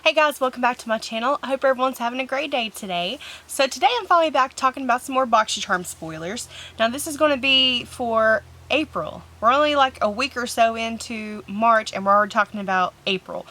Hey guys, welcome back to my channel. I hope everyone's having a great day today. So today I'm finally back talking about some more Boxycharm spoilers. Now this is going to be for April. We're only like a week or so into March and we're already talking about April.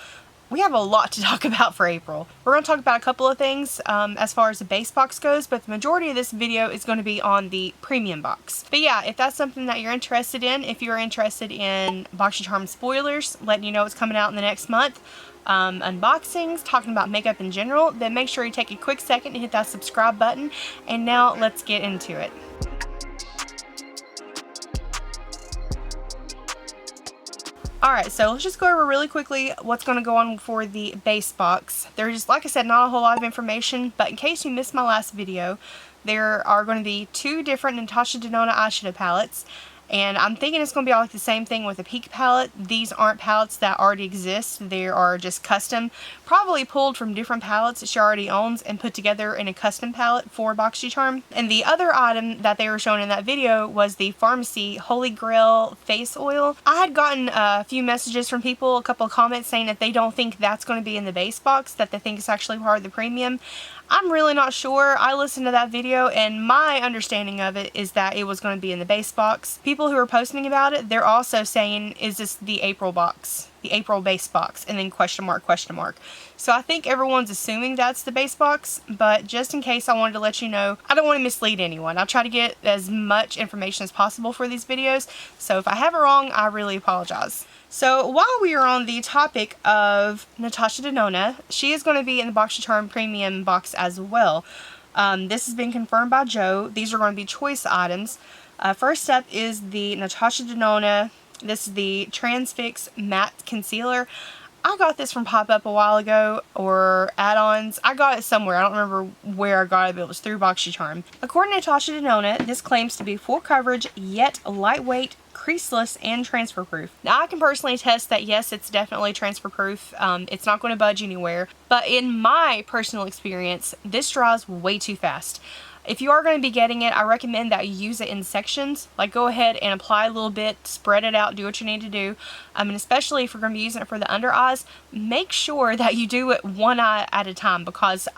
We have a lot to talk about for April. We're going to talk about a couple of things as far as the base box goes, but the majority of this video is going to be on the premium box. But yeah, if that's something that you're interested in, if you're interested in Boxycharm spoilers, letting you know what's coming out in the next month, unboxings, talking about makeup in general, then make sure you take a quick second to hit that subscribe button. And now let's get into it. Alright, so let's just go over really quickly what's going to go on for the base box. There's, like I said, not a whole lot of information, but in case you missed my last video, there are going to be two different Natasha Denona eyeshadow palettes. And I'm thinking it's going to be all like the same thing with the Peak palette. These aren't palettes that already exist. They are just custom, probably pulled from different palettes that she already owns and put together in a custom palette for Boxycharm. And the other item that they were showing in that video was the Pharmacy Holy Grail Face Oil. I had gotten a few messages from people, a couple of comments saying that they don't think that's going to be in the base box, that they think it's actually part of the premium. I'm really not sure. I listened to that video and my understanding of it is that it was going to be in the base box. People who are posting about it, they're also saying, is this the April box? The April base box? And then question mark, question mark. So I think everyone's assuming that's the base box, but just in case, I wanted to let you know, I don't want to mislead anyone. I try to get as much information as possible for these videos, so if I have it wrong, I really apologize. So while we are on the topic of Natasha Denona, she is going to be in the Boxycharm Premium box as well. This has been confirmed by Joe. These are going to be choice items. First up is the Natasha Denona. This is the Transfix Matte Concealer. I got this from pop-up a while ago, or add-ons. I got it somewhere. I don't remember where I got it, but it was through Boxycharm. According to Natasha Denona, this claims to be full coverage, yet lightweight, creaseless, and transfer proof. Now I can personally attest that yes, it's definitely transfer proof. It's not going to budge anywhere, but in my personal experience, this dries way too fast. If you are going to be getting it, I recommend that you use it in sections. Like, go ahead and apply a little bit, spread it out, do what you need to do. And especially if you're going to be using it for the under eyes, make sure that you do it one eye at a time, because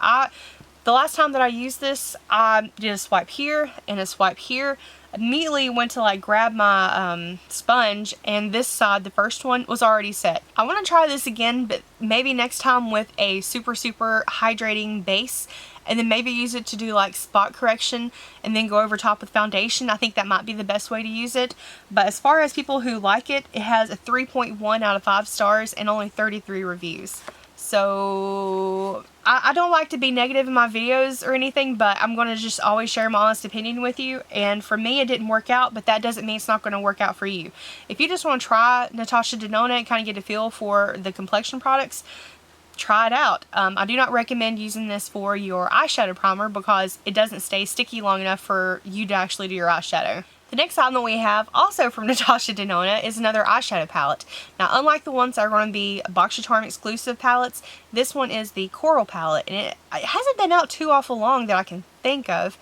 the last time that I used this, I did a swipe here and a swipe here. Immediately went to like grab my sponge, and this side, the first one, was already set. I want to try this again, but maybe next time with a super hydrating base, and then maybe use it to do like spot correction and then go over top with foundation. I think that might be the best way to use it. But as far as people who like it, it has a 3.1 out of 5 stars and only 33 reviews. So I don't like to be negative in my videos or anything, but I'm going to just always share my honest opinion with you. And for me, it didn't work out, but that doesn't mean it's not going to work out for you. If you just want to try Natasha Denona and kind of get a feel for the complexion products, try it out. I do not recommend using this for your eyeshadow primer because it doesn't stay sticky long enough for you to actually do your eyeshadow. The next item that we have, also from Natasha Denona, is another eyeshadow palette. Now, unlike the ones that are going to be Boxycharm exclusive palettes, this one is the Coral palette, and it hasn't been out too awful long that I can think of.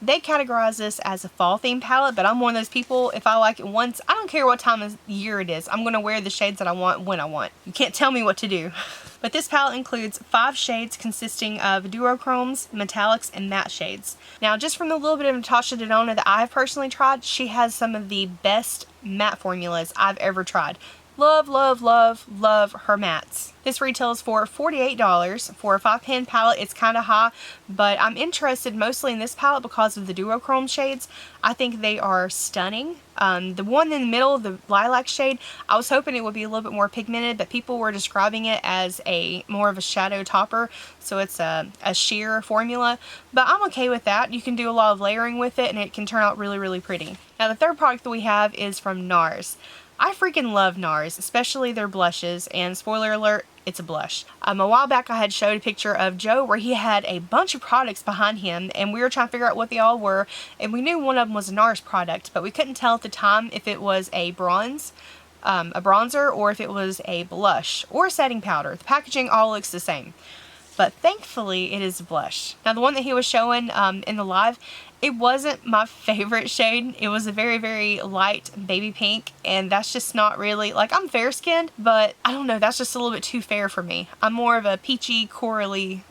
They categorize this as a fall theme palette, but I'm one of those people, if I like it once, I don't care what time of year it is. I'm going to wear the shades that I want when I want. You can't tell me what to do. But this palette includes 5 shades consisting of duochromes, metallics, and matte shades. Now, just from the little bit of Natasha Denona that I've personally tried, she has some of the best matte formulas I've ever tried. Love, love, love, love her mattes. This retails for $48 for a 5-pan palette. It's kind of high, but I'm interested mostly in this palette because of the duochrome shades. I think they are stunning. The one in the middle, the lilac shade, I was hoping it would be a little bit more pigmented, but people were describing it as more of a shadow topper, so it's a sheer formula. But I'm okay with that. You can do a lot of layering with it, and it can turn out really, really pretty. Now, the third product that we have is from NARS. I freaking love NARS, especially their blushes, and spoiler alert, it's a blush. A while back I had showed a picture of Joe where he had a bunch of products behind him, and we were trying to figure out what they all were, and we knew one of them was a NARS product, but we couldn't tell at the time if it was a bronzer, or if it was a blush or a setting powder. The packaging all looks the same. but thankfully it is blush. Now the one that he was showing in the live, it wasn't my favorite shade. It was a very, very light baby pink, and that's just not really, like, I'm fair skinned, but I don't know, that's just a little bit too fair for me. I'm more of a peachy, corally,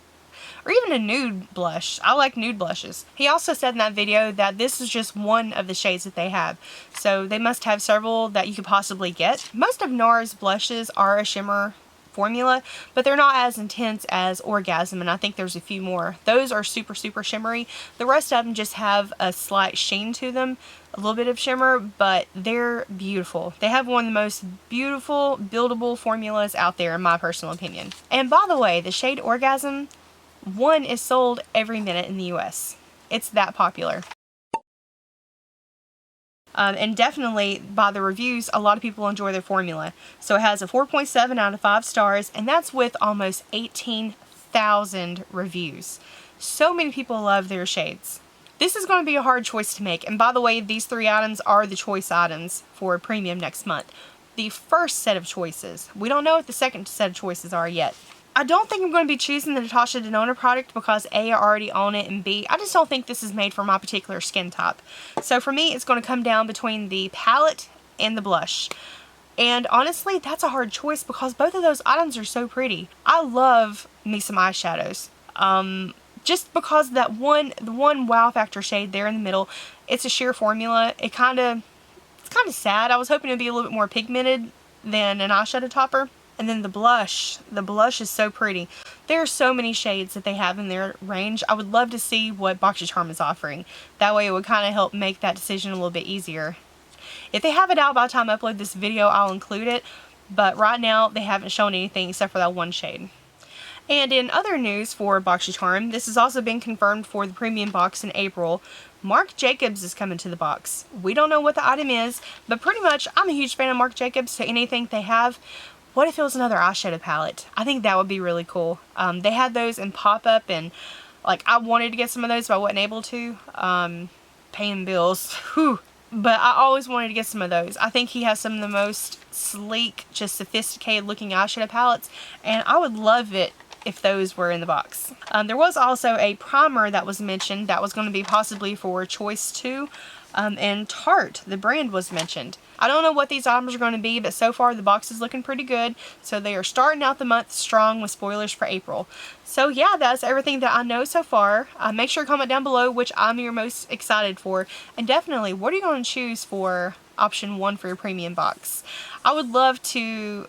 or even a nude blush. I like nude blushes. He also said in that video that this is just one of the shades that they have. So they must have several that you could possibly get. Most of NARS blushes are a shimmer formula, but they're not as intense as Orgasm, and I think there's a few more. Those are super, super shimmery. The rest of them just have a slight sheen to them, a little bit of shimmer, but they're beautiful. They have one of the most beautiful, buildable formulas out there, in my personal opinion. And by the way, the shade Orgasm, one is sold every minute in the US. It's that popular. And definitely, by the reviews, a lot of people enjoy their formula. So it has a 4.7 out of 5 stars, and that's with almost 18,000 reviews. So many people love their shades. This is going to be a hard choice to make, and by the way, these 3 items are the choice items for Premium next month. The first set of choices. We don't know what the second set of choices are yet. I don't think I'm going to be choosing the Natasha Denona product because A, I already own it, and B, I just don't think this is made for my particular skin type. So for me, it's going to come down between the palette and the blush. And honestly, that's a hard choice because both of those items are so pretty. I love me some eyeshadows. Just because the one wow factor shade there in the middle, it's a sheer formula. It's kind of sad. I was hoping it would be a little bit more pigmented than an eyeshadow topper. And then the blush is so pretty. There are so many shades that they have in their range. I would love to see what Boxycharm is offering. That way it would kind of help make that decision a little bit easier. If they have it out by the time I upload this video, I'll include it. But right now, they haven't shown anything except for that one shade. And in other news for Boxycharm, this has also been confirmed for the premium box in April. Marc Jacobs is coming to the box. We don't know what the item is, but pretty much I'm a huge fan of Marc Jacobs, so anything they have. What if it was another eyeshadow palette? I think that would be really cool. They had those in pop-up, and like I wanted to get some of those, but I wasn't able to. Paying bills. Whew. But I always wanted to get some of those. I think he has some of the most sleek, just sophisticated looking eyeshadow palettes, and I would love it if those were in the box. There was also a primer that was mentioned that was going to be possibly for Choice 2. And Tarte, the brand, was mentioned. I don't know what these items are going to be, but so far the box is looking pretty good. So they are starting out the month strong with spoilers for April. So yeah, that's everything that I know so far. Make sure to comment down below which item you're most excited for. And definitely, what are you going to choose for option 1 for your premium box? I would love to...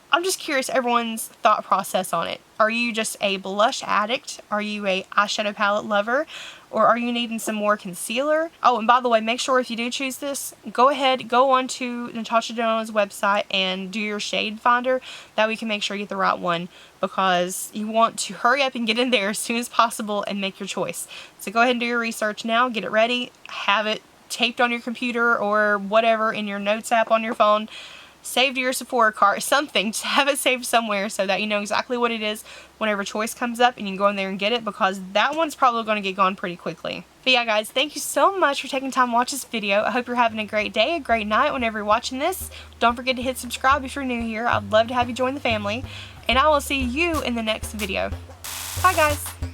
I'm just curious everyone's thought process on it. Are you just a blush addict? Are you a eyeshadow palette lover? Or are you needing some more concealer? Oh, and by the way, make sure if you do choose this, go ahead, go on to Natasha Denona's website and do your shade finder. That way you can make sure you get the right one, because you want to hurry up and get in there as soon as possible and make your choice. So go ahead and do your research now, get it ready, have it taped on your computer or whatever in your notes app on your phone. Saved to your Sephora cart, something, just have it saved somewhere so that you know exactly what it is whenever choice comes up and you can go in there and get it, because that one's probably going to get gone pretty quickly. But yeah guys, thank you so much for taking time to watch this video. I hope you're having a great day, a great night whenever you're watching this. Don't forget to hit subscribe if you're new here. I'd love to have you join the family, and I will see you in the next video. Bye guys!